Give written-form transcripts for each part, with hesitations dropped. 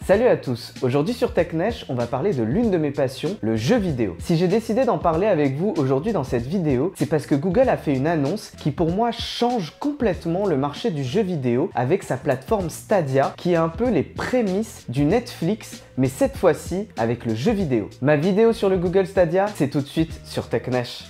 Salut à tous, aujourd'hui sur TechNesh, on va parler de l'une de mes passions, le jeu vidéo. Si j'ai décidé d'en parler avec vous aujourd'hui dans cette vidéo, c'est parce que Google a fait une annonce qui pour moi change complètement le marché du jeu vidéo avec sa plateforme Stadia qui est un peu les prémices du Netflix, mais cette fois-ci avec le jeu vidéo. Ma vidéo sur le Google Stadia, c'est tout de suite sur TechNesh.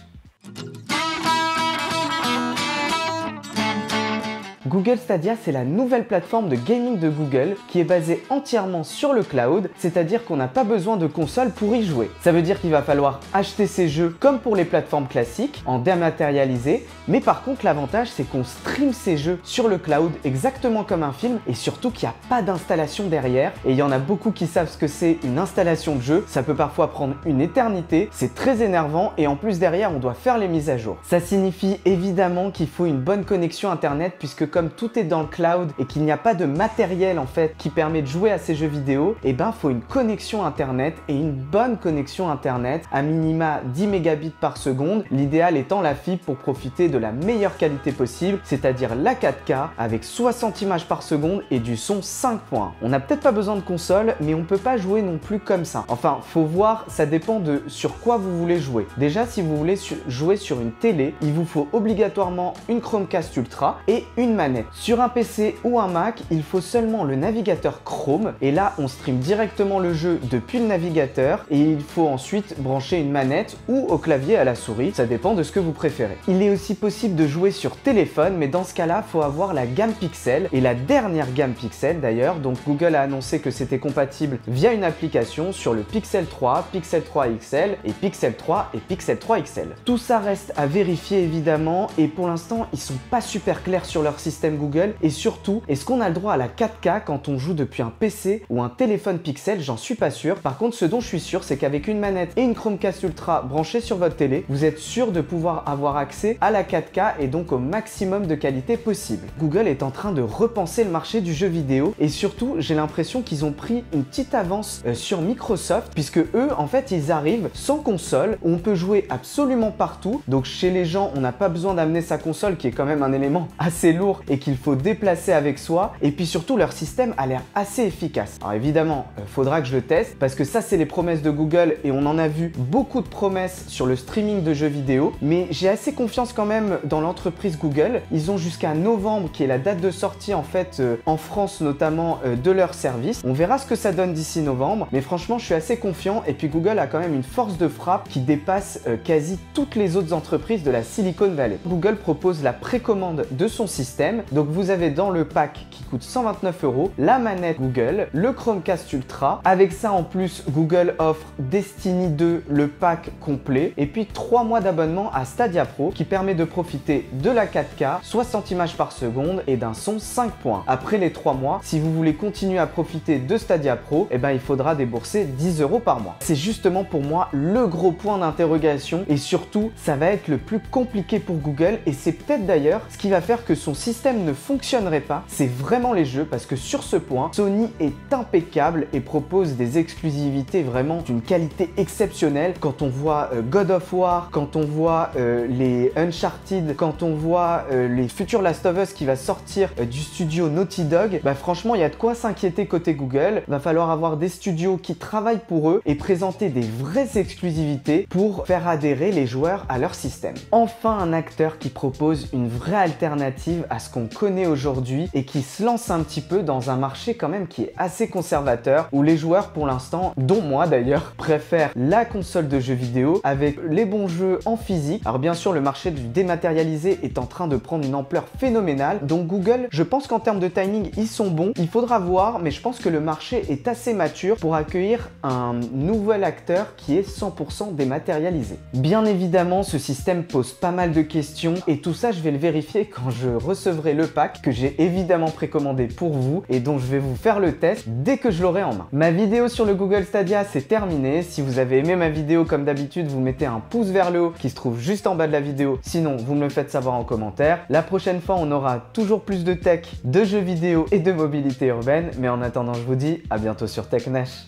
Google Stadia, c'est la nouvelle plateforme de gaming de Google qui est basée entièrement sur le cloud, c'est-à-dire qu'on n'a pas besoin de console pour y jouer. Ça veut dire qu'il va falloir acheter ces jeux comme pour les plateformes classiques, en dématérialisé, mais par contre l'avantage c'est qu'on stream ces jeux sur le cloud exactement comme un film et surtout qu'il n'y a pas d'installation derrière. Et il y en a beaucoup qui savent ce que c'est une installation de jeu, ça peut parfois prendre une éternité, c'est très énervant et en plus derrière on doit faire les mises à jour. Ça signifie évidemment qu'il faut une bonne connexion internet puisque comme tout est dans le cloud et qu'il n'y a pas de matériel en fait qui permet de jouer à ces jeux vidéo, et ben faut une connexion internet et une bonne connexion internet, à minima 10 mégabits par seconde, l'idéal étant la fibre pour profiter de la meilleure qualité possible, c'est-à-dire la 4K avec 60 images par seconde et du son 5.1. On n'a peut-être pas besoin de console, mais on peut pas jouer non plus comme ça. Enfin, faut voir, ça dépend de sur quoi vous voulez jouer. Déjà, si vous voulez jouer sur une télé, il vous faut obligatoirement une Chromecast Ultra et une manette. Sur un PC ou un Mac, il faut seulement le navigateur Chrome et là on stream directement le jeu depuis le navigateur et il faut ensuite brancher une manette ou au clavier à la souris, ça dépend de ce que vous préférez. Il est aussi possible de jouer sur téléphone, mais dans ce cas-là, il faut avoir la gamme Pixel et la dernière gamme Pixel d'ailleurs, donc Google a annoncé que c'était compatible via une application sur le Pixel 3, Pixel 3 XL et Pixel 3 et Pixel 3 XL. Tout ça reste à vérifier évidemment et pour l'instant ils sont pas super clairs sur leur système Google et surtout, est-ce qu'on a le droit à la 4K quand on joue depuis un PC ou un téléphone Pixel? J'en suis pas sûr. Par contre, ce dont je suis sûr, c'est qu'avec une manette et une Chromecast Ultra branchée sur votre télé, vous êtes sûr de pouvoir avoir accès à la 4K et donc au maximum de qualité possible. Google est en train de repenser le marché du jeu vidéo et surtout, j'ai l'impression qu'ils ont pris une petite avance sur Microsoft puisque eux, en fait, ils arrivent sans console où on peut jouer absolument partout. Donc chez les gens, on n'a pas besoin d'amener sa console qui est quand même un élément assez lourd et qu'il faut déplacer avec soi, et puis surtout leur système a l'air assez efficace. Alors évidemment, faudra que je le teste parce que ça c'est les promesses de Google et on en a vu beaucoup de promesses sur le streaming de jeux vidéo, mais j'ai assez confiance quand même dans l'entreprise Google. Ils ont jusqu'à novembre qui est la date de sortie en fait en France notamment de leur service. On verra ce que ça donne d'ici novembre, mais franchement je suis assez confiant et puis Google a quand même une force de frappe qui dépasse quasi toutes les autres entreprises de la Silicon Valley. Google propose la précommande de son système. Donc vous avez dans le pack qui coûte 129 € la manette Google, le Chromecast Ultra. Avec ça en plus, Google offre Destiny 2, le pack complet. Et puis 3 mois d'abonnement à Stadia Pro qui permet de profiter de la 4K, 60 images par seconde et d'un son 5.1. Après les 3 mois, si vous voulez continuer à profiter de Stadia Pro, eh ben, il faudra débourser 10 € par mois. C'est justement pour moi le gros point d'interrogation et surtout, ça va être le plus compliqué pour Google et c'est peut-être d'ailleurs ce qui va faire que son système ne fonctionnerait pas, c'est vraiment les jeux parce que sur ce point, Sony est impeccable et propose des exclusivités vraiment d'une qualité exceptionnelle. Quand on voit God of War, quand on voit les Uncharted, quand on voit les futurs Last of Us qui va sortir du studio Naughty Dog, bah franchement il y a de quoi s'inquiéter côté Google. Va falloir avoir des studios qui travaillent pour eux et présenter des vraies exclusivités pour faire adhérer les joueurs à leur système. Enfin un acteur qui propose une vraie alternative à ce qu'on connaît aujourd'hui et qui se lance un petit peu dans un marché quand même qui est assez conservateur où les joueurs pour l'instant, dont moi d'ailleurs, préfèrent la console de jeux vidéo avec les bons jeux en physique. Alors bien sûr le marché du dématérialisé est en train de prendre une ampleur phénoménale, donc Google, je pense qu'en termes de timing ils sont bons, il faudra voir, mais je pense que le marché est assez mature pour accueillir un nouvel acteur qui est 100% dématérialisé. Bien évidemment ce système pose pas mal de questions et tout ça je vais le vérifier quand je recevrai le pack que j'ai évidemment précommandé pour vous et dont je vais vous faire le test dès que je l'aurai en main. Ma vidéo sur le Google Stadia c'est terminé. Si vous avez aimé ma vidéo comme d'habitude, vous mettez un pouce vers le haut qui se trouve juste en bas de la vidéo. Sinon, vous me le faites savoir en commentaire. La prochaine fois, on aura toujours plus de tech, de jeux vidéo et de mobilité urbaine. Mais en attendant, je vous dis à bientôt sur TechNesh.